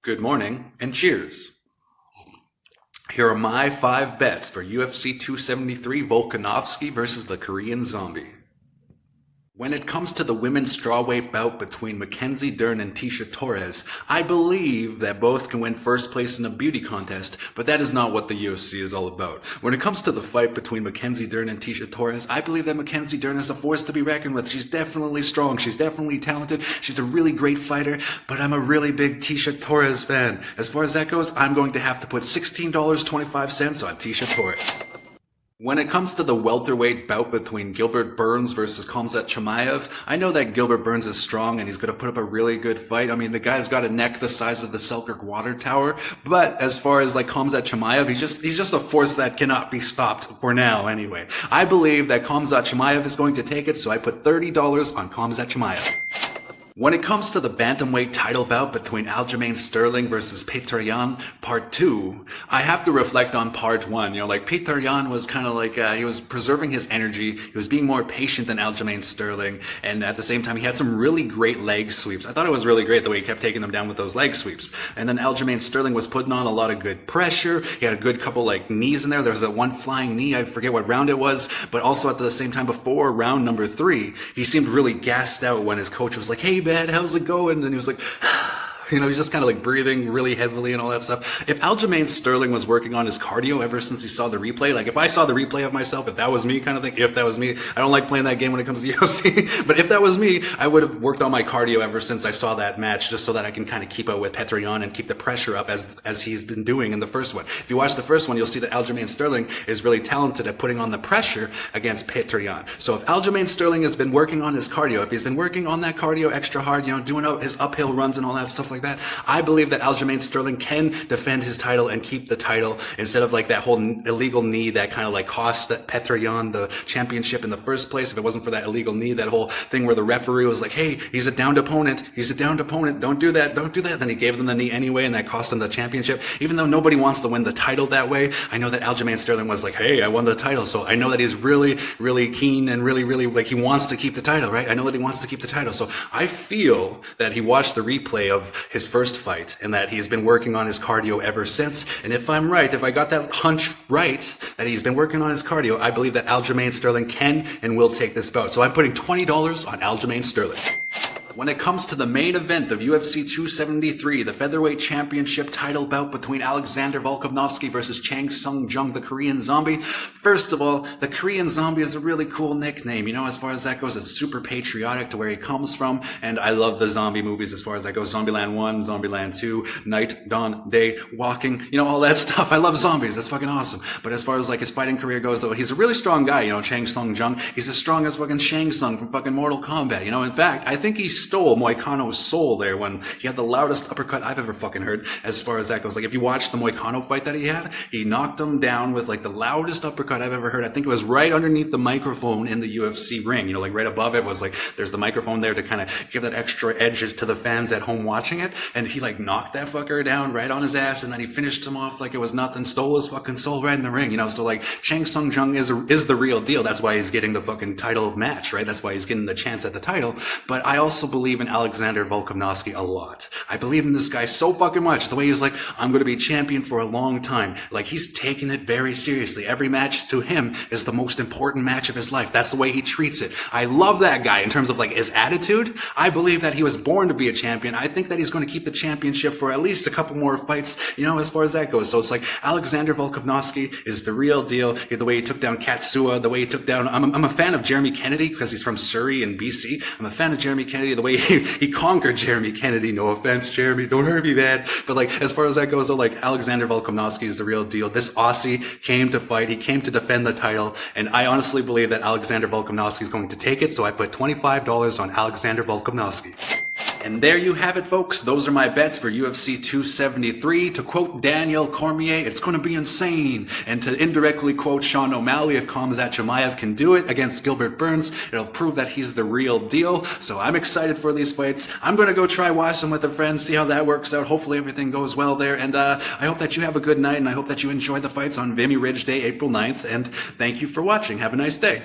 Good morning and cheers. Here are my 5 bets for UFC 273 Volkanovski versus the Korean Zombie. When it comes to the women's strawweight bout between Mackenzie, Dern, and Tecia Torres, I believe that both can win first place in a beauty contest, but that is not what the UFC is all about. When it comes to the fight between Mackenzie, Dern, and Tecia Torres, I believe that Mackenzie Dern is a force to be reckoned with. She's definitely strong. She's definitely talented. She's a really great fighter, but I'm a really big Tecia Torres fan. As far as that goes, I'm going to have to put $16.25 on Tecia Torres. When it comes to the welterweight bout between Gilbert versus Khamzat Chimaev, I know that Gilbert Burns is strong and he's going to put up a really good fight. I mean, the guy's got a neck the size of the Selkyrk water tower, but as far as like Khamzat Chimaev, he's just a force that cannot be stopped for now anyway. I believe that Khamzat Chimaev is going to take it, so I put $30 on Khamzat Chimaev. When it comes to the bantamweight title bout between Aljamain versus Petr part 2, I have to reflect on part 1. You know, like Petr was kind of like, he was preserving his energy. He was being more patient than Aljamain, and at the same time, he had some really great leg sweeps. I thought it was really great the way he kept taking them down with those leg sweeps. And then Aljamain was putting on a lot of good pressure. He had a good couple like knees in there. There was that one flying knee. I forget what round it was, but also at the same time before round number 3, he seemed really gassed out when his coach was like, "Hey, man, how's it going?" And he was like, you know, he's just kind of like breathing really heavily and all that stuff. If Aljamain was working on his cardio ever since he saw the replay, like if I saw the replay of myself, if that was me kind of thing, if that was me, I don't like playing that game when it comes to UFC, but if that was me, I would have worked on my cardio ever since I saw that match, just so that I can kind of keep up with Petr and keep the pressure up as he's been doing in the first one. If you watch the first one, you'll see that Aljamain is really talented at putting on the pressure against Petr. So if Aljamain has been working on his cardio, if he's been working on that cardio extra hard, you know, doing his uphill runs and all that stuff like that, I believe that Aljamain can defend his title and keep the title instead of like that whole illegal knee that kind of like cost that Petr the championship in the first place. If it wasn't for that illegal knee, that whole thing where the referee was like, "Hey, he's a downed opponent. He's a downed opponent. Don't do that. Don't do that." Then he gave them the knee anyway, and that cost them the championship. Even though nobody wants to win the title that way, I know that Aljamain was like, "Hey, I won the title." So I know that he's really, really keen and really, really like he wants to keep the title, right? I know that he wants to keep the title. So I feel that he watched the replay of his first fight and that he's been working on his cardio ever since. And if I'm right, if I got that hunch right, that he's been working on his cardio, I believe that Aljamain can and will take this bout. So I'm putting $20 on Aljamain. When it comes to the main event of UFC 273, the featherweight championship title bout between Alexander Volkanovski versus Jung, the Korean Zombie. First of all, the Korean Zombie is a really cool nickname. You know, as far as that goes, it's super patriotic to where he comes from. And I love the zombie movies as far as that goes. Zombieland 1, Zombieland 2, Night, Dawn, Day, Walking, you know, all that stuff. I love zombies. That's fucking awesome. But as far as like his fighting career goes, though, he's a really strong guy. You know, Jung. He's as strong as fucking Shang Tsung from fucking Mortal Kombat. You know, in fact, I think he stole Moicano's soul there when he had the loudest uppercut I've ever fucking heard as far as that goes. Like if you watch the Moicano fight that he had, he knocked him down with like the loudest uppercut I've ever heard. I think it was right underneath the microphone in the UFC ring. You know, like right above it was like, there's the microphone there to kind of give that extra edge to the fans at home watching it. And he like knocked that fucker down right on his ass, and then he finished him off like it was nothing, stole his fucking soul right in the ring, you know. So like Jung is the real deal. That's why he's getting the fucking title match, right? That's why he's getting the chance at the title. But I also believe in Alexander Volkanovski a lot. I believe in this guy so fucking much. The way he's like, I'm going to be champion for a long time. Like he's taking it very seriously. Every match to him is the most important match of his life. That's the way he treats it. I love that guy in terms of like his attitude. I believe that he was born to be a champion. I think that he's going to keep the championship for at least a couple more fights, you know, as far as that goes. So it's like Alexander Volkanovski is the real deal. The way he took down Katsua, the way he took down, I'm a fan of Jeremy Kennedy because he's from Surrey in BC. I'm a fan of Jeremy Kennedy, the way he conquered Jeremy Kennedy. No offense, Jeremy, don't hurt me, man. But like, as far as that goes, though, like Alexander Volkanovski is the real deal. This Aussie came to fight. He came to defend the title. And I honestly believe that Alexander Volkanovski is going to take it. So I put $25 on Alexander Volkanovski. And there you have it, folks. Those are my bets for UFC 273. To quote Daniel Cormier, it's going to be insane. And to indirectly quote Sean O'Malley, if Khamzat Chimaev can do it against Gilbert Burns, it'll prove that he's the real deal. So I'm excited for these fights. I'm going to go try watch them with a friend, see how that works out. Hopefully everything goes well there. And I hope that you have a good night, and I hope that you enjoy the fights on Vimy Ridge Day, April 9th. And thank you for watching. Have a nice day.